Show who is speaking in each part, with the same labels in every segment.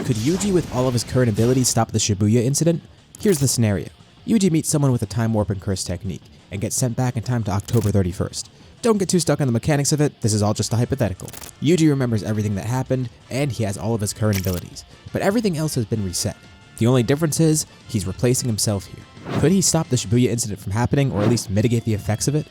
Speaker 1: Could Yuji with all of his current abilities stop the Shibuya Incident? Here's the scenario. Yuji meets someone with a time warp and curse technique, and gets sent back in time to October 31st. Don't get too stuck on the mechanics of it, this is all just a hypothetical. Yuji remembers everything that happened, and he has all of his current abilities, but everything else has been reset. The only difference is, he's replacing himself here. Could he stop the Shibuya Incident from happening, or at least mitigate the effects of it?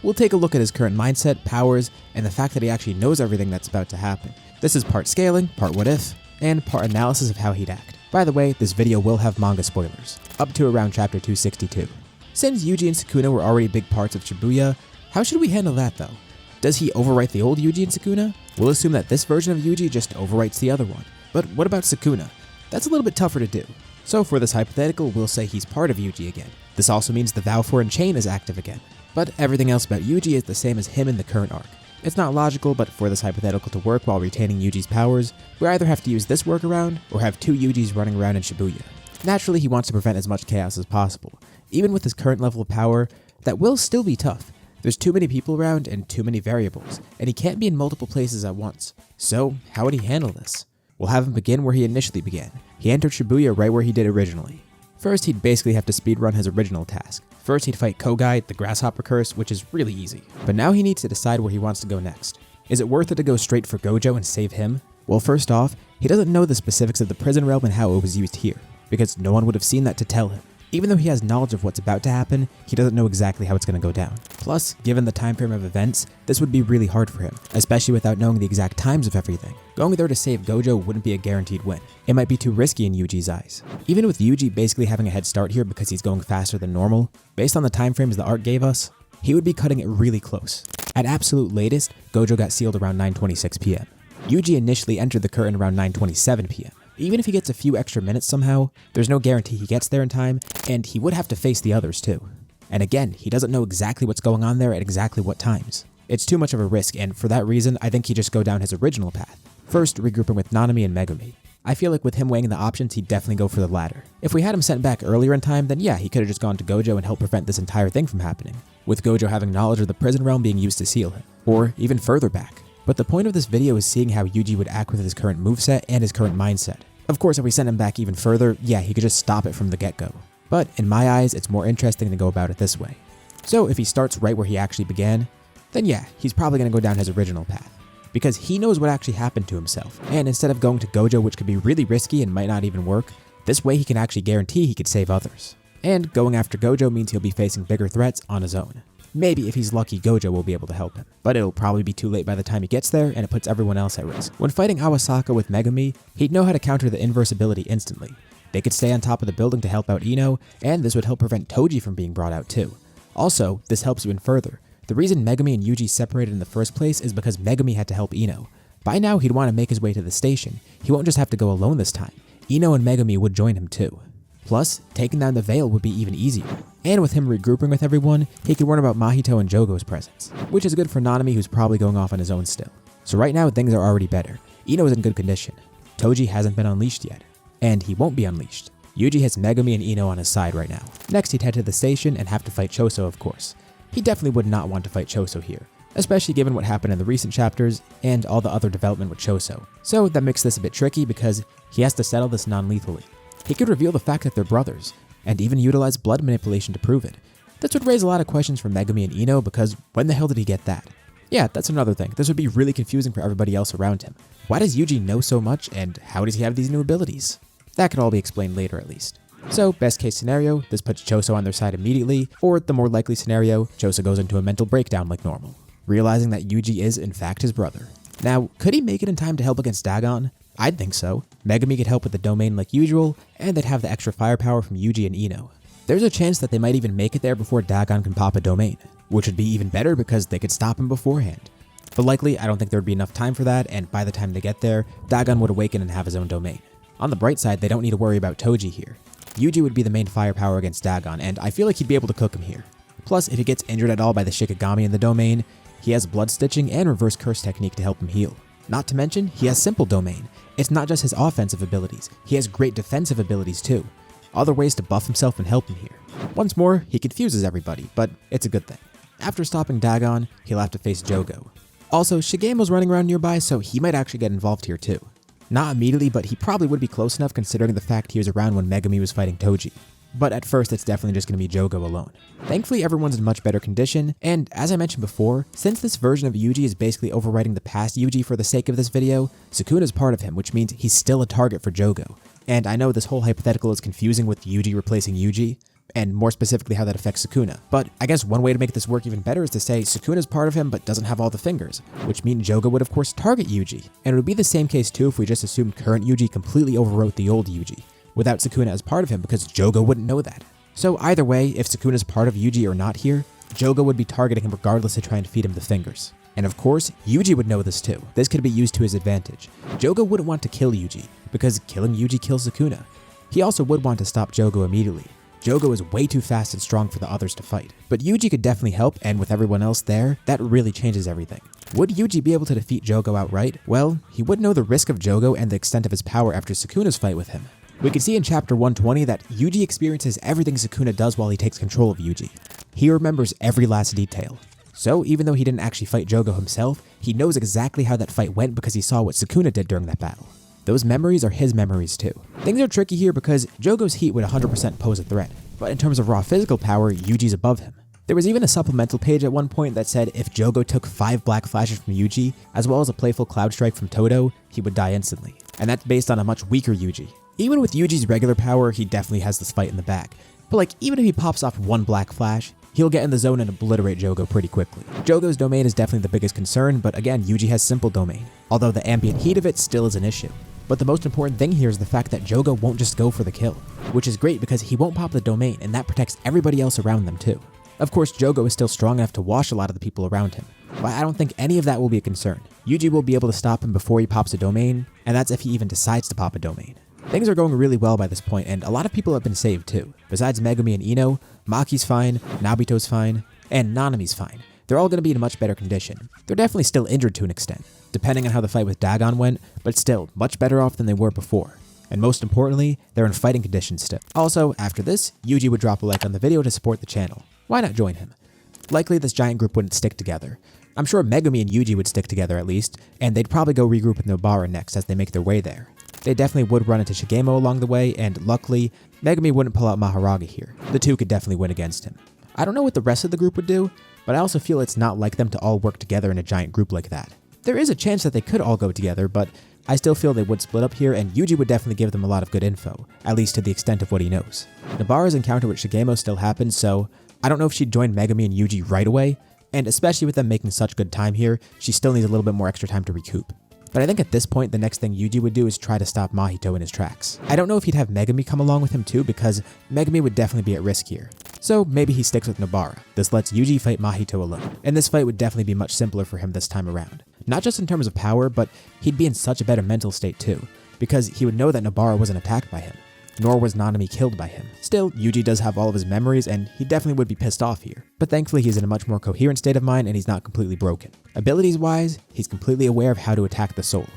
Speaker 1: We'll take a look at his current mindset, powers, and the fact that he actually knows everything that's about to happen. This is part scaling, part what if, and part analysis of how he'd act. By the way, this video will have manga spoilers, up to around chapter 262. Since Yuji and Sukuna were already big parts of Shibuya, how should we handle that though? Does he overwrite the old Yuji and Sukuna? We'll assume that this version of Yuji just overwrites the other one. But what about Sukuna? That's a little bit tougher to do. So for this hypothetical, we'll say he's part of Yuji again. This also means the vow for and chain is active again. But everything else about Yuji is the same as him in the current arc. It's not logical, but for this hypothetical to work while retaining Yuji's powers, we either have to use this workaround, or have two Yujis running around in Shibuya. Naturally, he wants to prevent as much chaos as possible. Even with his current level of power, that will still be tough. There's too many people around and too many variables, and he can't be in multiple places at once. So, how would he handle this? We'll have him begin where he initially began. He entered Shibuya right where he did originally. First, he'd basically have to speedrun his original task. First, he'd fight Kogai, the Grasshopper Curse, which is really easy. But now he needs to decide where he wants to go next. Is it worth it to go straight for Gojo and save him? Well, first off, he doesn't know the specifics of the prison realm and how it was used here, because no one would have seen that to tell him. Even though he has knowledge of what's about to happen, he doesn't know exactly how it's going to go down. Plus, given the time frame of events, this would be really hard for him, especially without knowing the exact times of everything. Going there to save Gojo wouldn't be a guaranteed win. It might be too risky in Yuji's eyes. Even with Yuji basically having a head start here because he's going faster than normal, based on the time frames the arc gave us, he would be cutting it really close. At absolute latest, Gojo got sealed around 9:26 PM. Yuji initially entered the curtain around 9:27 PM. Even if he gets a few extra minutes somehow, there's no guarantee he gets there in time, and he would have to face the others too. And again, he doesn't know exactly what's going on there at exactly what times. It's too much of a risk, and for that reason, I think he'd just go down his original path. First, regrouping with Nanami and Megumi. I feel like with him weighing the options, he'd definitely go for the latter. If we had him sent back earlier in time, then yeah, he could have just gone to Gojo and helped prevent this entire thing from happening, with Gojo having knowledge of the prison realm being used to seal him, or even further back. But the point of this video is seeing how Yuji would act with his current moveset and his current mindset. Of course, if we send him back even further, yeah, he could just stop it from the get-go. But in my eyes, it's more interesting to go about it this way. So if he starts right where he actually began, then yeah, he's probably going to go down his original path. Because he knows what actually happened to himself, and instead of going to Gojo, which could be really risky and might not even work, this way he can actually guarantee he could save others. And going after Gojo means he'll be facing bigger threats on his own. Maybe if he's lucky, Gojo will be able to help him, but it'll probably be too late by the time he gets there, and it puts everyone else at risk. When fighting Awasaka with Megumi, he'd know how to counter the inverse ability instantly. They could stay on top of the building to help out Ino, and this would help prevent Toji from being brought out too. Also, this helps even further. The reason Megumi and Yuji separated in the first place is because Megumi had to help Ino. By now, he'd want to make his way to the station. He won't just have to go alone this time. Ino and Megumi would join him too. Plus, taking down the Veil would be even easier. And with him regrouping with everyone, he could warn about Mahito and Jogo's presence, which is good for Nanami, who's probably going off on his own still. So right now, things are already better. Ino is in good condition. Toji hasn't been unleashed yet. And he won't be unleashed. Yuji has Megumi and Ino on his side right now. Next, he'd head to the station and have to fight Choso, of course. He definitely would not want to fight Choso here, especially given what happened in the recent chapters and all the other development with Choso. So that makes this a bit tricky because he has to settle this non-lethally. He could reveal the fact that they're brothers, and even utilize blood manipulation to prove it. This would raise a lot of questions for Megumi and Ino because when the hell did he get that? Yeah, that's another thing. This would be really confusing for everybody else around him. Why does Yuji know so much, and how does he have these new abilities? That could all be explained later at least. So, best case scenario, this puts Choso on their side immediately, or the more likely scenario, Choso goes into a mental breakdown like normal, realizing that Yuji is in fact his brother. Now, could he make it in time to help against Dagon? I'd think so. Megumi could help with the domain like usual, and they'd have the extra firepower from Yuji and Ino. There's a chance that they might even make it there before Dagon can pop a domain, which would be even better because they could stop him beforehand. But likely, I don't think there'd be enough time for that, and by the time they get there, Dagon would awaken and have his own domain. On the bright side, they don't need to worry about Toji here. Yuji would be the main firepower against Dagon, and I feel like he'd be able to cook him here. Plus, if he gets injured at all by the Shikigami in the domain, he has blood stitching and reverse curse technique to help him heal. Not to mention, he has simple domain. It's not just his offensive abilities, he has great defensive abilities too. Other ways to buff himself and help him here. Once more, he confuses everybody, but it's a good thing. After stopping Dagon, he'll have to face Jogo. Also, Shigemo's running around nearby, so he might actually get involved here too. Not immediately, but he probably would be close enough considering the fact he was around when Megumi was fighting Toji. But at first, it's definitely just going to be Jogo alone. Thankfully, everyone's in much better condition, and as I mentioned before, since this version of Yuji is basically overwriting the past Yuji for the sake of this video, Sukuna's part of him, which means he's still a target for Jogo. And I know this whole hypothetical is confusing with Yuji replacing Yuji, and more specifically how that affects Sukuna. But I guess one way to make this work even better is to say Sukuna's part of him but doesn't have all the fingers, which means Jogo would of course target Yuji. And it would be the same case too if we just assumed current Yuji completely overwrote the old Yuji, without Sukuna as part of him because Jogo wouldn't know that. So either way, if Sukuna's part of Yuji or not here, Jogo would be targeting him regardless to try and feed him the fingers. And of course, Yuji would know this too. This could be used to his advantage. Jogo wouldn't want to kill Yuji, because killing Yuji kills Sukuna. He also would want to stop Jogo immediately. Jogo is way too fast and strong for the others to fight. But Yuji could definitely help, and with everyone else there, that really changes everything. Would Yuji be able to defeat Jogo outright? Well, he would know the risk of Jogo and the extent of his power after Sukuna's fight with him. We can see in chapter 120 that Yuji experiences everything Sukuna does while he takes control of Yuji. He remembers every last detail. So even though he didn't actually fight Jogo himself, he knows exactly how that fight went because he saw what Sukuna did during that battle. Those memories are his memories too. Things are tricky here because Jogo's heat would 100% pose a threat, but in terms of raw physical power, Yuji's above him. There was even a supplemental page at one point that said if Jogo took 5 black flashes from Yuji, as well as a playful cloud strike from Todo, he would die instantly. And that's based on a much weaker Yuji. Even with Yuji's regular power, he definitely has this fight in the bag. But like, even if he pops off 1 black flash, he'll get in the zone and obliterate Jogo pretty quickly. Jogo's domain is definitely the biggest concern, but again, Yuji has simple domain, although the ambient heat of it still is an issue. But the most important thing here is the fact that Jogo won't just go for the kill, which is great because he won't pop the domain and that protects everybody else around them too. Of course, Jogo is still strong enough to wash a lot of the people around him, but I don't think any of that will be a concern. Yuji will be able to stop him before he pops a domain, and that's if he even decides to pop a domain. Things are going really well by this point, and a lot of people have been saved too. Besides Megumi and Ino, Maki's fine, Nabito's fine, and Nanami's fine. They're all going to be in a much better condition. They're definitely still injured to an extent, depending on how the fight with Dagon went, but still, much better off than they were before. And most importantly, they're in fighting condition still. Also, after this, Yuji would drop a like on the video to support the channel. Why not join him? Likely this giant group wouldn't stick together. I'm sure Megumi and Yuji would stick together at least, and they'd probably go regroup with Nobara next as they make their way there. They definitely would run into Shigemo along the way, and luckily, Megumi wouldn't pull out Maharagi here. The two could definitely win against him. I don't know what the rest of the group would do, but I also feel it's not like them to all work together in a giant group like that. There is a chance that they could all go together, but I still feel they would split up here, and Yuji would definitely give them a lot of good info, at least to the extent of what he knows. Nobara's encounter with Shigemo still happens, so I don't know if she'd join Megumi and Yuji right away, and especially with them making such good time here, she still needs a little bit more extra time to recoup. But I think at this point, the next thing Yuji would do is try to stop Mahito in his tracks. I don't know if he'd have Megumi come along with him too, because Megumi would definitely be at risk here. So maybe he sticks with Nobara. This lets Yuji fight Mahito alone. And this fight would definitely be much simpler for him this time around. Not just in terms of power, but he'd be in such a better mental state too, because he would know that Nobara wasn't attacked by him, nor was Nanami killed by him. Still, Yuji does have all of his memories, and he definitely would be pissed off here. But thankfully, he's in a much more coherent state of mind, and he's not completely broken. Abilities-wise, he's completely aware of how to attack the soul.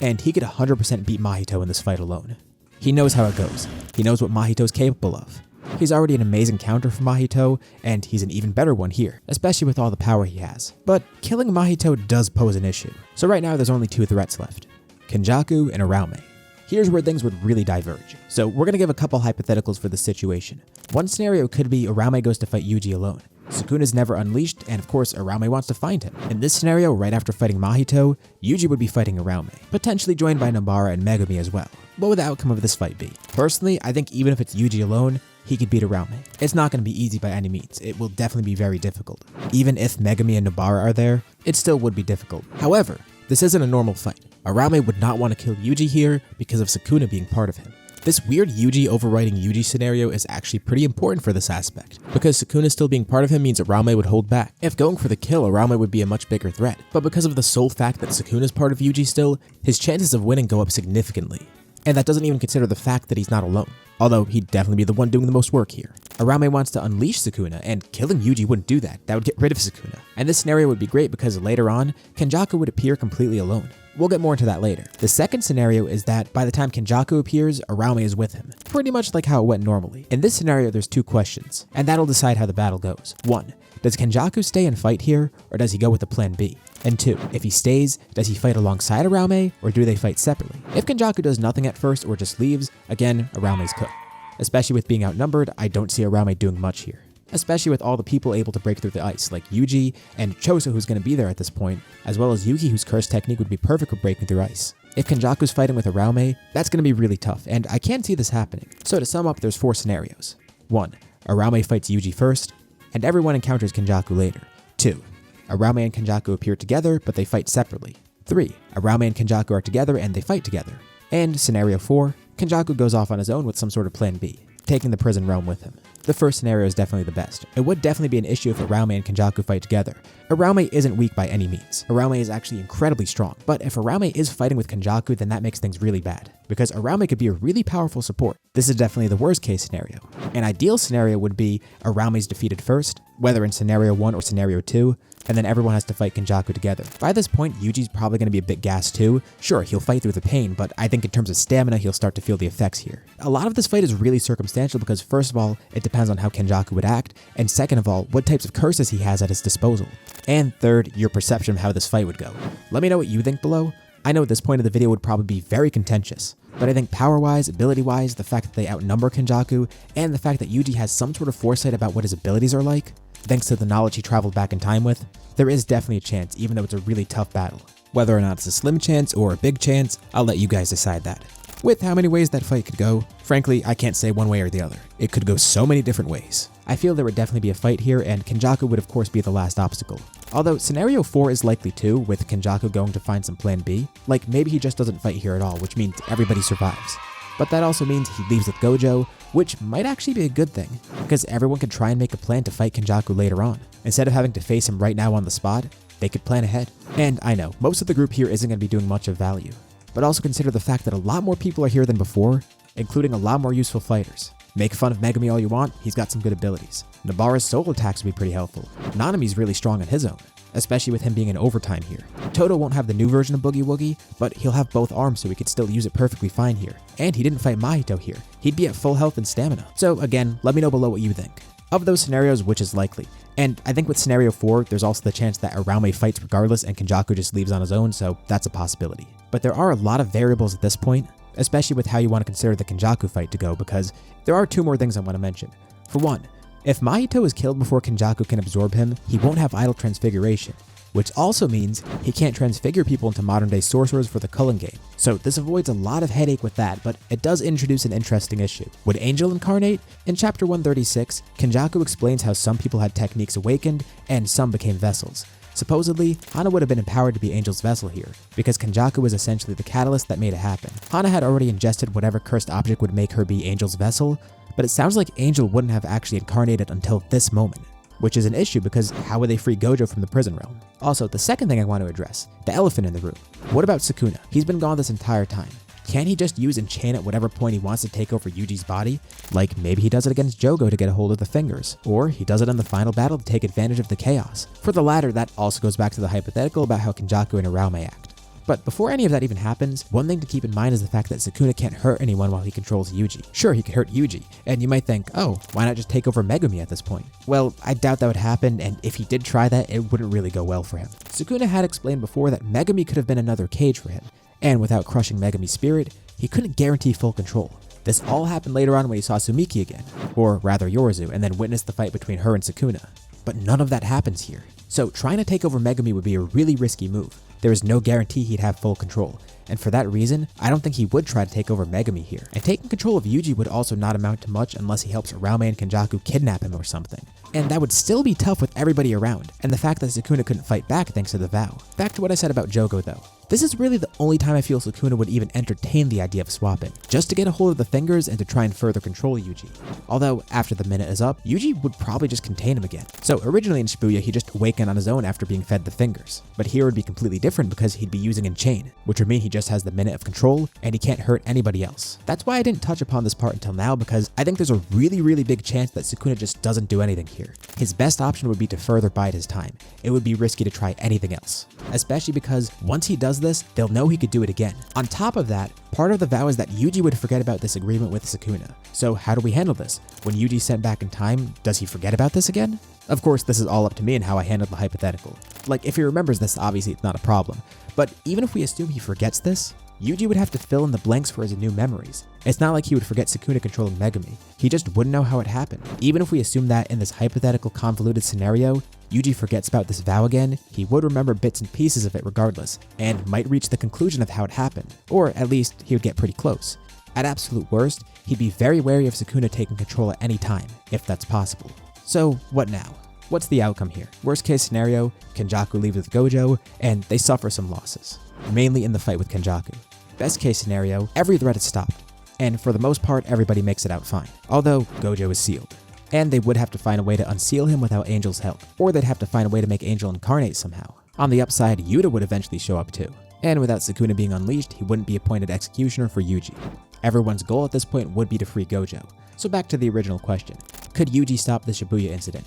Speaker 1: And he could 100% beat Mahito in this fight alone. He knows how it goes. He knows what Mahito's capable of. He's already an amazing counter for Mahito, and he's an even better one here, especially with all the power he has. But killing Mahito does pose an issue. So right now there's only 2 threats left: Kenjaku and Uraume. Here's where things would really diverge. So we're going to give a couple hypotheticals for this situation. One scenario could be Uraume goes to fight Yuji alone. Sukuna's never unleashed, and of course Uraume wants to find him. In this scenario, right after fighting Mahito, Yuji would be fighting Uraume, potentially joined by Nobara and Megumi as well. What would the outcome of this fight be? Personally, I think even if it's Yuji alone, he could beat Uraume. It's not going to be easy by any means. It will definitely be very difficult. Even if Megumi and Nobara are there, it still would be difficult. However, this isn't a normal fight. Uraume would not want to kill Yuji here because of Sukuna being part of him. This weird Yuji overriding Yuji scenario is actually pretty important for this aspect, because Sukuna still being part of him means Uraume would hold back. If going for the kill, Uraume would be a much bigger threat, but because of the sole fact that Sukuna's part of Yuji still, his chances of winning go up significantly. And that doesn't even consider the fact that he's not alone, although he'd definitely be the one doing the most work here. Uraume wants to unleash Sukuna, and killing Yuji wouldn't do that. That would get rid of Sukuna. And this scenario would be great because later on, Kenjaku would appear completely alone. We'll get more into that later. The second scenario is that by the time Kenjaku appears, Uraume is with him, pretty much like how it went normally. In this scenario, there's 2 questions, and that'll decide how the battle goes. 1. Does Kenjaku stay and fight here, or does he go with the plan B? And 2, if he stays, does he fight alongside Uraume, or do they fight separately? If Kenjaku does nothing at first or just leaves, again, Uraume's cooked. Especially with being outnumbered, I don't see Uraume doing much here. Especially with all the people able to break through the ice, like Yuji and Choso, who's going to be there at this point, as well as Yuki, whose curse technique would be perfect for breaking through ice. If Kenjaku's fighting with Uraume, that's going to be really tough, and I can't see this happening. So to sum up, there's 4 scenarios. 1, Uraume fights Yuji first, and everyone encounters Kenjaku later. 2, Uraume and Kenjaku appear together, but they fight separately. 3, Uraume and Kenjaku are together and they fight together. And scenario 4, Kenjaku goes off on his own with some sort of plan B, taking the prison realm with him. The first scenario is definitely the best. It would definitely be an issue if Uraume and Kenjaku fight together. Uraume isn't weak by any means. Uraume is actually incredibly strong. But if Uraume is fighting with Kenjaku, then that makes things really bad, because Uraume could be a really powerful support. This is definitely the worst case scenario. An ideal scenario would be Uraume's defeated first, whether in scenario 1 or scenario 2, and then everyone has to fight Kenjaku together. By this point, Yuji's probably going to be a bit gassed too. Sure, he'll fight through the pain, but I think in terms of stamina, he'll start to feel the effects here. A lot of this fight is really circumstantial because first of all, it depends on how Kenjaku would act, and second of all, what types of curses he has at his disposal. And third, your perception of how this fight would go. Let me know what you think below. I know at this point of the video would probably be very contentious, but I think power-wise, ability-wise, the fact that they outnumber Kenjaku, and the fact that Yuji has some sort of foresight about what his abilities are like, thanks to the knowledge he traveled back in time with, there is definitely a chance, even though it's a really tough battle. Whether or not it's a slim chance or a big chance, I'll let you guys decide that. With how many ways that fight could go, frankly, I can't say one way or the other. It could go so many different ways. I feel there would definitely be a fight here, and Kenjaku would of course be the last obstacle. Although scenario 4 is likely too, with Kenjaku going to find some plan B. Like maybe he just doesn't fight here at all, which means everybody survives. But that also means he leaves with Gojo, which might actually be a good thing, because everyone could try and make a plan to fight Kenjaku later on. Instead of having to face him right now on the spot, they could plan ahead. And I know, most of the group here isn't going to be doing much of value, but also consider the fact that a lot more people are here than before, including a lot more useful fighters. Make fun of Megumi all you want, he's got some good abilities. Nobara's solo attacks would be pretty helpful. Nanami's really strong on his own, especially with him being in overtime here. Todo won't have the new version of Boogie Woogie, but he'll have both arms so he could still use it perfectly fine here. And he didn't fight Mahito here. He'd be at full health and stamina. So again, let me know below what you think. Of those scenarios, which is likely? And I think with scenario 4, there's also the chance that Uraume fights regardless and Kenjaku just leaves on his own, so that's a possibility. But there are a lot of variables at this point, especially with how you want to consider the Kenjaku fight to go, because there are 2 more things I want to mention. For one, if Mahito is killed before Kenjaku can absorb him, he won't have idle transfiguration, which also means he can't transfigure people into modern-day sorcerers for the Cullen game. So this avoids a lot of headache with that, but it does introduce an interesting issue. Would Angel incarnate? In chapter 136, Kenjaku explains how some people had techniques awakened and some became vessels. Supposedly, Hana would have been empowered to be Angel's vessel here, because Kenjaku was essentially the catalyst that made it happen. Hana had already ingested whatever cursed object would make her be Angel's vessel, but it sounds like Angel wouldn't have actually incarnated until this moment, which is an issue because how would they free Gojo from the prison realm? Also, the second thing I want to address, the elephant in the room. What about Sukuna? He's been gone this entire time. Can't he just use enchant at whatever point he wants to take over Yuji's body? Like maybe he does it against Jogo to get a hold of the fingers, or he does it in the final battle to take advantage of the chaos. For the latter, that also goes back to the hypothetical about how Kenjaku and Uraume act. But before any of that even happens, one thing to keep in mind is the fact that Sukuna can't hurt anyone while he controls Yuji. Sure, he could hurt Yuji, and you might think, oh, why not just take over Megumi at this point? Well, I doubt that would happen, and if he did try that, it wouldn't really go well for him. Sukuna had explained before that Megumi could have been another cage for him, and without crushing Megumi's spirit, he couldn't guarantee full control. This all happened later on when he saw Sumiki again, or rather Yorzu, and then witnessed the fight between her and Sukuna. But none of that happens here. So trying to take over Megumi would be a really risky move. There is no guarantee he'd have full control, and for that reason, I don't think he would try to take over Megumi here. And taking control of Yuji would also not amount to much unless he helps Uraume and Kenjaku kidnap him or something. And that would still be tough with everybody around, and the fact that Sukuna couldn't fight back thanks to the vow. Back to what I said about Jogo though. This is really the only time I feel Sukuna would even entertain the idea of swapping, just to get a hold of the fingers and to try and further control Yuji. Although, after the minute is up, Yuji would probably just contain him again. So originally in Shibuya, he just awakened on his own after being fed the fingers. But here it would be completely different because he'd be using Enchain, which would mean he just has the minute of control and he can't hurt anybody else. That's why I didn't touch upon this part until now, because I think there's a really big chance that Sukuna just doesn't do anything here. His best option would be to further bide his time. It would be risky to try anything else, especially because once he does this, they'll know he could do it again. On top of that, part of the vow is that Yuji would forget about this agreement with Sukuna. So how do we handle this? When Yuji's sent back in time, does he forget about this again? Of course, this is all up to me and how I handled the hypothetical. Like, if he remembers this, obviously it's not a problem. But even if we assume he forgets this, Yuji would have to fill in the blanks for his new memories. It's not like he would forget Sukuna controlling Megumi. He just wouldn't know how it happened. Even if we assume that in this hypothetical convoluted scenario, Yuji forgets about this vow again, he would remember bits and pieces of it regardless, and might reach the conclusion of how it happened. Or at least, he would get pretty close. At absolute worst, he'd be very wary of Sukuna taking control at any time, if that's possible. So, what now? What's the outcome here? Worst case scenario, Kenjaku leaves with Gojo, and they suffer some losses, mainly in the fight with Kenjaku. Best case scenario, every threat is stopped, and for the most part, everybody makes it out fine, although Gojo is sealed. And they would have to find a way to unseal him without Angel's help, or they'd have to find a way to make Angel incarnate somehow. On the upside, Yuta would eventually show up too, and without Sukuna being unleashed, he wouldn't be appointed executioner for Yuji. Everyone's goal at this point would be to free Gojo. So back to the original question, could Yuji stop the Shibuya incident?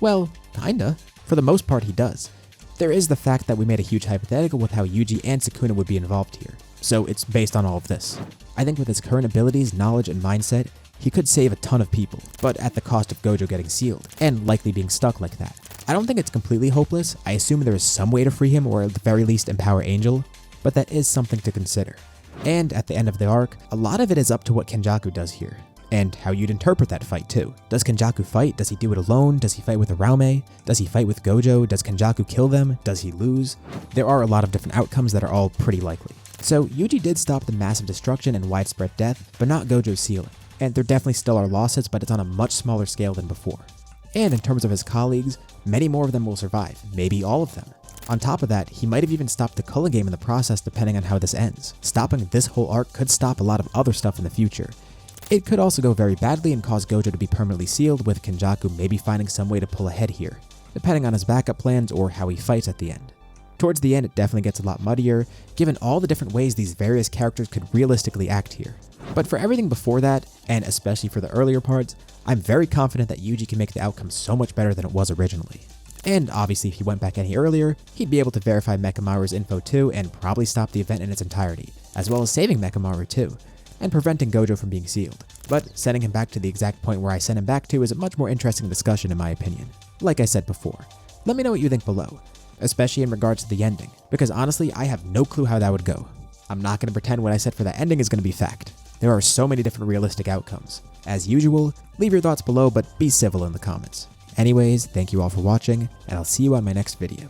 Speaker 1: Well, kinda. For the most part, he does. There is the fact that we made a huge hypothetical with how Yuji and Sukuna would be involved here, so it's based on all of this. I think with his current abilities, knowledge, and mindset, he could save a ton of people, but at the cost of Gojo getting sealed, and likely being stuck like that. I don't think it's completely hopeless. I assume there is some way to free him, or at the very least empower Angel, but that is something to consider. And at the end of the arc, a lot of it is up to what Kenjaku does here, and how you'd interpret that fight too. Does Kenjaku fight? Does he do it alone? Does he fight with Uraume? Does he fight with Gojo? Does Kenjaku kill them? Does he lose? There are a lot of different outcomes that are all pretty likely. So Yuji did stop the massive destruction and widespread death, but not Gojo's sealing. And there definitely still are losses, but it's on a much smaller scale than before. And in terms of his colleagues, many more of them will survive, maybe all of them. On top of that, he might have even stopped the Culling game in the process depending on how this ends. Stopping this whole arc could stop a lot of other stuff in the future. It could also go very badly and cause Gojo to be permanently sealed, with Kenjaku maybe finding some way to pull ahead here, depending on his backup plans or how he fights at the end. Towards the end, it definitely gets a lot muddier, given all the different ways these various characters could realistically act here. But for everything before that, and especially for the earlier parts, I'm very confident that Yuji can make the outcome so much better than it was originally. And obviously if he went back any earlier, he'd be able to verify Mechamaru's info too and probably stop the event in its entirety, as well as saving Mechamaru too, and preventing Gojo from being sealed. But sending him back to the exact point where I sent him back to is a much more interesting discussion in my opinion. Like I said before, let me know what you think below, especially in regards to the ending, because honestly I have no clue how that would go. I'm not going to pretend what I said for that ending is going to be fact. There are so many different realistic outcomes. As usual, leave your thoughts below, but be civil in the comments. Anyways, thank you all for watching, and I'll see you on my next video.